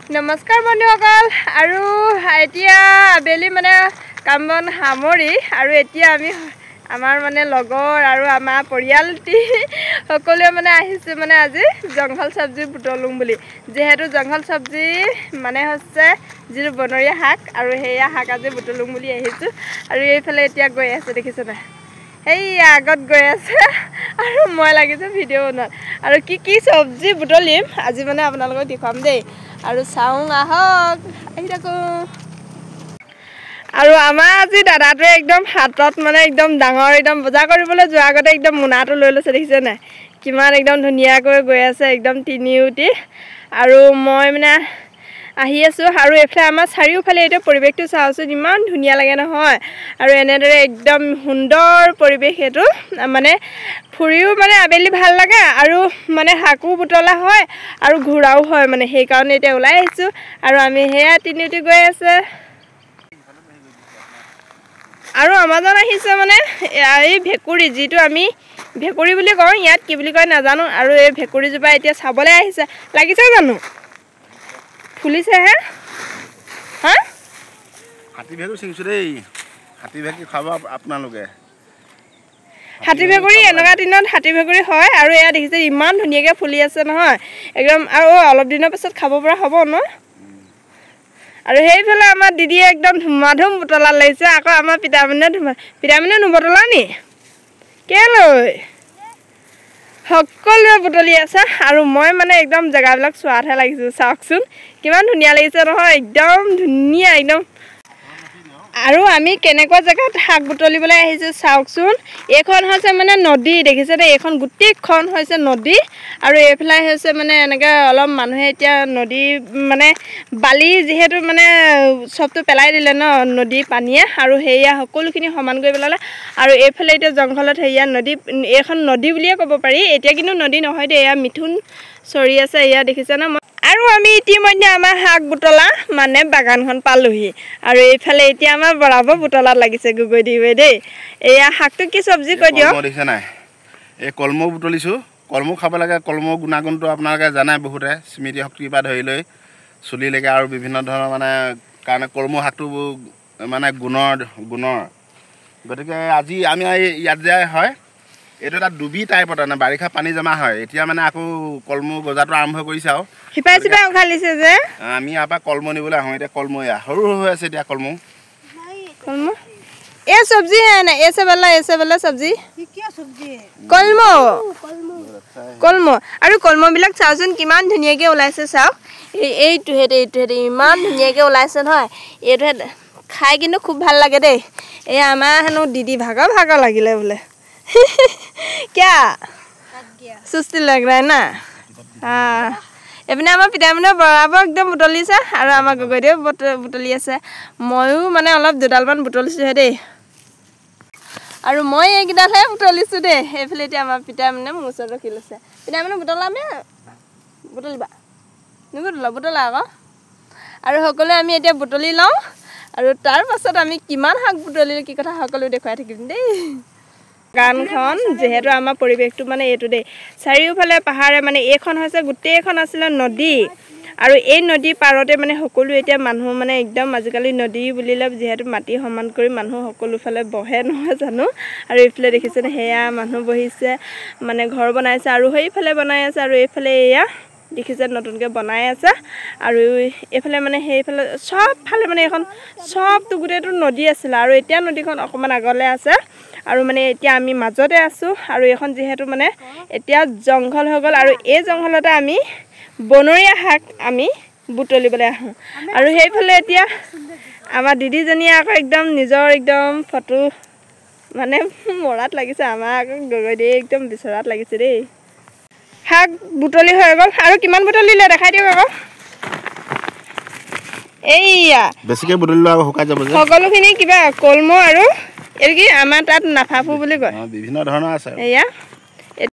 নমস্কাৰ বন্ধুসকল আৰু এতিয়া আবেলি মানে কাম বন সামৰি আৰু এতিয়া আমি আমাৰ মানে লগৰ আৰু আমাৰ পৰিয়ালটি সকলোৱে মানে আহিছে মানে আজি জংঘল সবজি বুটলুম বুলি যেহেতু জংঘল সবজি মানে হৈছে যিটো বনৰীয়া শাক আৰু হেয়া শাক আজি বুটলুম বুলি আহিছো আৰু এইফালে এতিয়া গৈ আছে দেখিছ না এই আগত গৈ আছে আৰু মই লাগিছে ভিডিঅ' বনোৱাত আৰু কি সবজি বুটলিম আজি মানে আপোনালোকক দেখাম দেই আৰু চাওঁ আহক আহি থাকো আৰু আমাৰ আজি দাদাটোৱে একদম হাতত মানে একদম ডাঙৰ একদম বজাৰ কৰিবলৈ যোৱাৰ আগতে একদম মোনাটো লৈ লৈছে দেখিছে নাই কিমান একদম ধুনীয়াকৈ গৈ আছে একদম তিনিউটি আৰু মই মানে আহি আছো আৰু এফালে আমাৰ চাৰিওফালে এটা পৰিৱেশটো চাওচোন ইমান ধুনীয়া লাগে নহয় আৰু এনেদৰে একদম সুন্দৰ পৰিৱেশ এটো মানে ফুৰিও মানে আবেলি ভাল লাগে আৰু মানে হাকু বুটলা হয় আৰু ঘোৰাও হয় মানে সেই কাৰণে এটা ওলাই আহিছো আৰু আমি হেয়া তিনিউটি গৈ আছে আৰু আমাজন আহিছে মানে এই ভেকুৰি যিটো আমি ভেকুৰি বুলি কওঁ ইয়াত কি বুলি কয় নাজানো আৰু এই ভেকুৰি জোপা এতিয়া চাবলৈ আহিছে লাগিছে জানো ফুলিছে হে হা হাতী ভেকুৰি চিংছো দেই হাতী ভেকুৰি খাব আপোনালোকে হাতী ভেকুৰি এনেকা দিনত হাতী ভেকুৰি হয় আৰু এয়া দেখিছে ইমান ধুনীয়াকৈ ফুলি আছে নহয় একদম আৰু অলপ দিনৰ পাছত খাব পৰা হ'ব ন আৰু সেইফালে আমাৰ দিদিয়ে একদম ধুমাধুম বুটলা লাগিছে আকৌ আমাৰ পিতামিনে নুবুটলা নি কেলৈ সকলোৱে বুটলি আছে আৰু মই মানে একদম জেগাবিলাক চোৱাতহে লাগিছো চাওকচোন কিমান ধুনীয়া লাগিছে নহয় একদম ধুনীয়া একদম আৰু আমি কেনেকুৱা জেগাত শাক বুটলিবলৈ আহিছো চাওকচোন এইখন হৈছে মানে নদী দেখিছে নে এইখন গোটেইখন হৈছে নদী আৰু এইফালে হৈছে মানে এনেকৈ অলপ মানুহে এতিয়া নদী মানে বালি যিহেতু মানে চবটো পেলাই দিলে ন নদী পানীয়ে আৰু সেয়া সকলোখিনি সমান কৰি পেলালে আৰু এইফালে এতিয়া জংঘলত সেয়া নদী এইখন নদী বুলিয়ে ক'ব পাৰি এতিয়া কিন্তু নদী নহয় দেই এয়া মিথুন চৰি আছে এয়া দেখিছে না আৰু আমি ইতিমধ্যে আমাৰ শাক বুটলা মানে বাগানখন পালোহি আৰু এইফালে এতিয়া আমাৰ বৰাবৰ বুটলাত লাগিছে গগৈ দিবে দেই এয়া শাকটো কি সবজি কৈ দিয়ক দেখিছে নাই এই কলমৌ বুটলিছো কলমৌ খাব লাগে কলমৌ গুণাগুণটো আপোনালোকে জানাই বহুতে স্মৃতি শক্তিৰ পৰা ধৰি লৈ চুলিলৈকে আৰু বিভিন্ন ধৰণৰ মানে কাৰণে কলমৌ শাকটো মানে গুণৰ গতিকে আজি আমি ইয়াত যে হয় এইটো এটা ডুবি টাইপত মানে বাৰিষা পানী জমা হয় এতিয়া মানে আকৌ কলমৌ গজাটো আৰম্ভ কৰিছে আৰু সিপাই উঘালিছে যে আমি ইয়াৰ পৰা কলমৌ নিবলৈ আহোঁ এতিয়া কলমৌ সৰু হৈ আছে এতিয়া কলমৌ ये सब्जी है ना ऐसे वाला सब्जी क्या सब्जी है कलमो আৰু কলমবিলাক চাওচোন কিমান ধুনীয়াকৈ ওলাইছে চাওক এইটো ইমান ধুনীয়াকৈ ওলাইছে নহয় এইটো খাই কিন্তু খুব ভাল লাগে দেই এই আমাৰ হেনো দিদি ভাগৰ লাগিলে বোলে क्या सुस्ती लग रहा है ना हाँ এপিনে আমাৰ পিতামিনে বৰাবৰ একদম বুটলিছে আৰু আমাৰ গগৈদেউ বুটলি আছে ময়ো মানে অলপ দুডালমান বুটলিছোহে দেই আৰু মই এইকেইডালহে বুটলিছোঁ দেই এইফালে এতিয়া আমাৰ পিতামিনে মোৰ ওচৰত ৰখি লৈছে পিতামিনে বুটলামে বুটলিবা বুটলা আকৌ আৰু সকলোৱে আমি এতিয়া বুটলি লওঁ আৰু তাৰ পাছত আমি কিমান শাক বুটলিলোঁ কি কথা সকলো দেখুৱাই থাকিম দেই গানখন যেহেতু আমাৰ পৰিৱেশটো মানে এইটো দেই চাৰিওফালে পাহাৰে মানে এইখন হৈছে গোটেইখন আছিলে নদী আৰু এই নদী পাৰতে মানে সকলো এতিয়া মানুহ মানে একদম আজিকালি নদী বুলিলে যিহেতু মাটি সমান কৰি মানুহ সকলোফালে বহে নহয় জানো আৰু এইফালে দেখিছেনে সেয়া মানুহ বহিছে মানে ঘৰ বনাইছে আৰু সেইফালে বনাই আছে আৰু এইফালে এয়া দেখিছে নতুনকৈ বনাই আছে আৰু এইফালে মানে সেইফালে চবফালে মানে এইখন চবটো গোটেইটো নদী আছিলে আৰু এতিয়া নদীখন অকণমান আগলৈ আছে আৰু মানে এতিয়া আমি মাজতে আছোঁ আৰু এইখন যিহেতু মানে এতিয়া জংঘল হৈ গ'ল আৰু এই জংঘলতে আমি বনৰীয়া শাক আমি বুটলিবলৈ আহোঁ আৰু সেইফালে এতিয়া আমাৰ দিদিজনীয়ে আকৌ একদম নিজৰ একদম ফটো মানে মৰাত লাগিছে আমাৰ আকৌ গগৈ দিয়ে একদম বিচৰাত লাগিছে দেই শাক বুটলি হৈ গ'ল আৰু কিমান বুটলিলে দেখাই দিয়ক আকৌ এইয়া বেছিকৈ বুটলিলে আকৌ শুকাই যাব সকলোখিনি কিবা কলমৌ আৰু এইটো কি আমাৰ তাত নাফাফু বুলি কয় বিভিন্ন ধৰণৰ আছে এয়া